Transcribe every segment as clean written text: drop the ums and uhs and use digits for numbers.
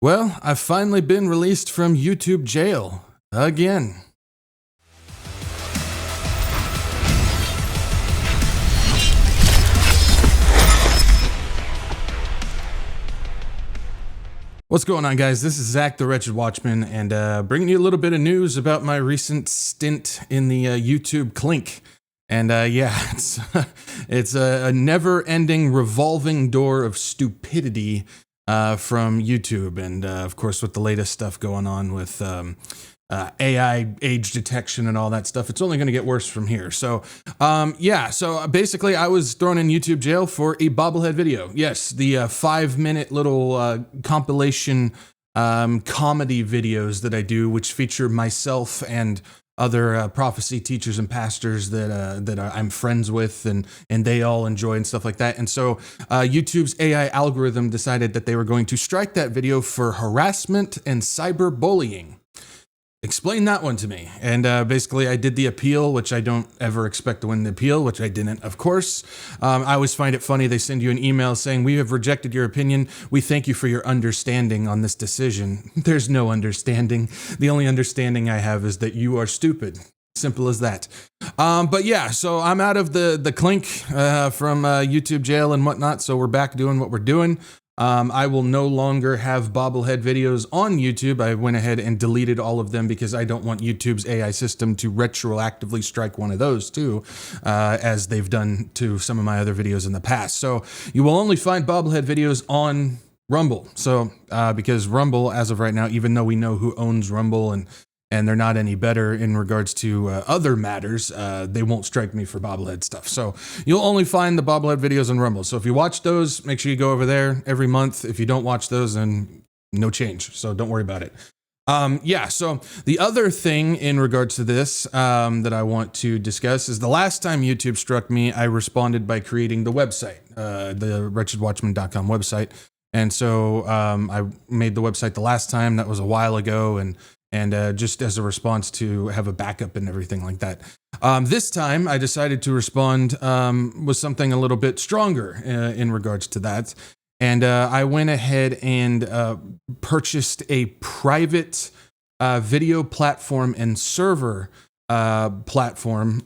Well, I've finally been released from YouTube jail. Again. What's going on, guys? This is Zach, the Wretched Watchman, and bringing you a little bit of news about my recent stint in the YouTube clink. And it's a never-ending revolving door of stupidity from YouTube, and of course with the latest stuff going on with AI age detection and all that stuff, it's only going to get worse from here. So basically I was thrown in YouTube jail for a bobblehead video. Yes, the 5-minute little compilation comedy videos that I do, which feature myself and other prophecy teachers and pastors that I'm friends with, and they all enjoy and stuff like that. And so YouTube's AI algorithm decided that they were going to strike that video for harassment and cyberbullying. Explain that one to me. And basically I did the appeal, which I don't ever expect to win the appeal, which I didn't, of course. I always find it funny. They send you an email saying, "We have rejected your opinion. We thank you for your understanding on this decision." There's no understanding. The only understanding I have is that you are stupid. Simple as that. But yeah, so I'm out of the clink from YouTube jail and whatnot. So we're back doing what we're doing. I will no longer have bobblehead videos on YouTube. I went ahead and deleted all of them because I don't want YouTube's AI system to retroactively strike one of those too, as they've done to some of my other videos in the past. So you will only find bobblehead videos on Rumble. So because Rumble, as of right now, even though we know who owns Rumble and they're not any better in regards to other matters, they won't strike me for bobblehead stuff. So you'll only find the bobblehead videos on Rumble. So if you watch those, make sure you go over there every month. If you don't watch those, then no change. So don't worry about it. So the other thing in regards to this that I want to discuss is the last time YouTube struck me, I responded by creating the website, the WretchedWatchmen.com website. And so I made the website the last time. That was a while ago, and just as a response to have a backup and everything like that. This time I decided to respond with something a little bit stronger in regards to that. And I went ahead and purchased a private video platform and server platform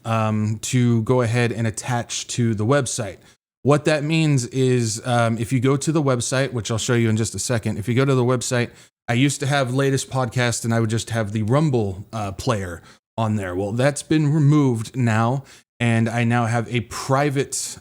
to go ahead and attach to the website. What that means is if you go to the website, which I'll show you in just a second, if you go to the website, I used to have latest podcast and I would just have the Rumble player on there. Well, that's been removed now, and I now have a private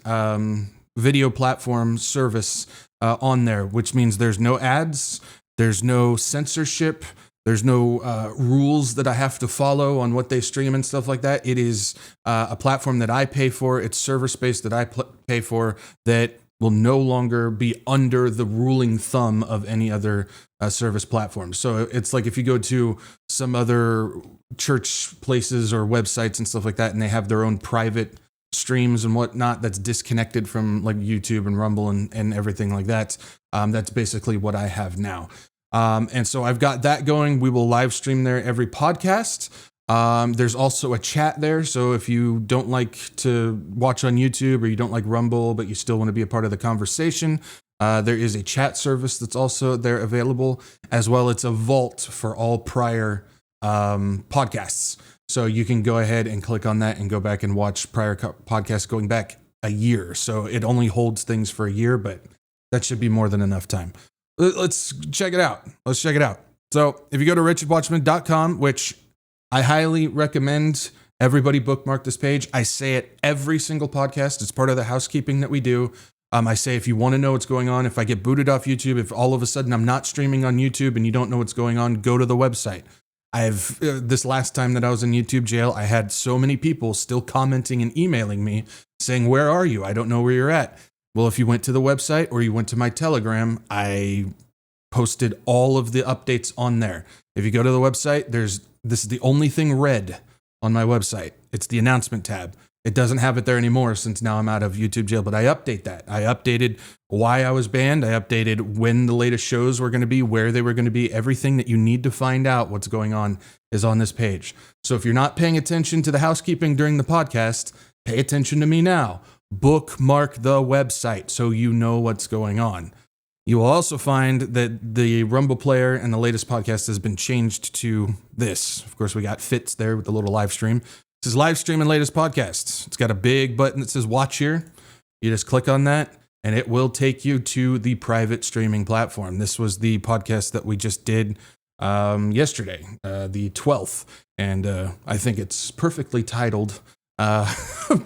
video platform service on there, which means there's no ads, there's no censorship, there's no rules that I have to follow on what they stream and stuff like that. It is a platform that I pay for. It's server space that I pay for that will no longer be under the ruling thumb of any other service platform. So it's like if you go to some other church places or websites and stuff like that, and they have their own private streams and whatnot that's disconnected from like YouTube and Rumble and everything like that. That's basically what I have now. And so I've got that going. We will live stream there every podcast. There's also a chat there. So if you don't like to watch on YouTube or you don't like Rumble, but you still want to be a part of the conversation, there is a chat service that's also there available, as well. It's a vault for all prior podcasts. So you can go ahead and click on that and go back and watch prior podcasts going back a year. So it only holds things for a year, but that should be more than enough time. Let's check it out. So if you go to WretchedWatchmen.com, which I highly recommend everybody bookmark this page. I say it every single podcast. It's part of the housekeeping that we do. I say if you want to know what's going on, if I get booted off YouTube, if all of a sudden I'm not streaming on YouTube and you don't know what's going on, go to the website. This last time that I was in YouTube jail, I had so many people still commenting and emailing me saying, "Where are you? I don't know where you're at." Well, if you went to the website or you went to my Telegram, I posted all of the updates on there. If you go to the website, this is the only thing red on my website. It's the announcement tab. It doesn't have it there anymore since now I'm out of YouTube jail, but I update that. I updated why I was banned. I updated when the latest shows were going to be, where they were going to be. Everything that you need to find out what's going on is on this page. So if you're not paying attention to the housekeeping during the podcast, pay attention to me now. Bookmark the website so you know what's going on. You will also find that the Rumble player and the latest podcast has been changed to this. Of course, we got Fitz there with the little live stream. This is live stream and latest podcasts. It's got a big button that says watch here. You just click on that and it will take you to the private streaming platform. This was the podcast that we just did yesterday, the 12th. And I think it's perfectly titled,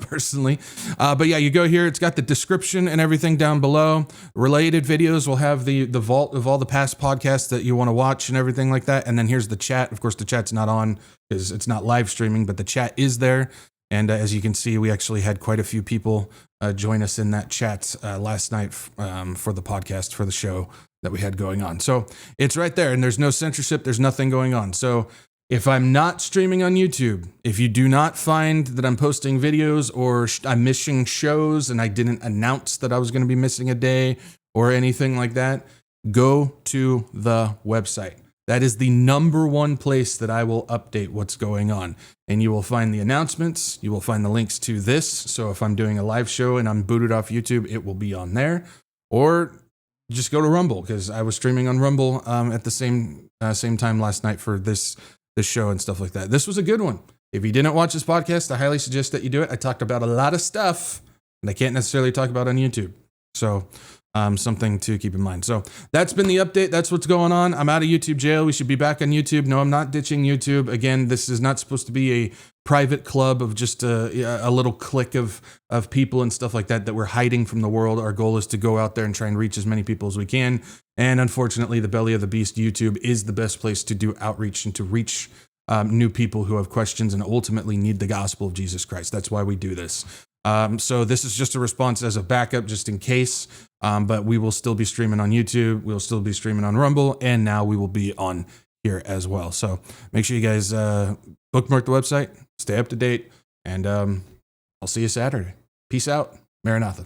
personally. But yeah, you go here. It's got the description and everything down below. Related videos will have the vault of all the past podcasts that you want to watch and everything like that. And then here's the chat. Of course, the chat's not on because it's not live streaming, but the chat is there. And as you can see, we actually had quite a few people join us in that chat last night for the podcast, for the show that we had going on. So it's right there, and there's no censorship. There's nothing going on. So if I'm not streaming on YouTube, if you do not find that I'm posting videos or I'm missing shows and I didn't announce that I was going to be missing a day or anything like that, go to the website. That is the number one place that I will update what's going on. And you will find the announcements. You will find the links to this. So if I'm doing a live show and I'm booted off YouTube, it will be on there. Or just go to Rumble, because I was streaming on Rumble at the same time last night for this show and stuff like that. This was a good one. If you didn't watch this podcast, I highly suggest that you do it. I talked about a lot of stuff that I can't necessarily talk about on YouTube. So something to keep in mind. So that's been the update. That's what's going on. I'm out of YouTube jail. We should be back on YouTube. No, I'm not ditching YouTube. Again, this is not supposed to be a private club of just a little clique of people and stuff like that we're hiding from the world. Our goal is to go out there and try and reach as many people as we can. And unfortunately, the belly of the beast, YouTube, is the best place to do outreach and to reach new people who have questions and ultimately need the gospel of Jesus Christ. That's why we do this. So this is just a response as a backup, just in case. But we will still be streaming on YouTube. We'll still be streaming on Rumble. And now we will be on here as well. So make sure you guys bookmark the website, stay up to date, and I'll see you Saturday. Peace out. Maranatha.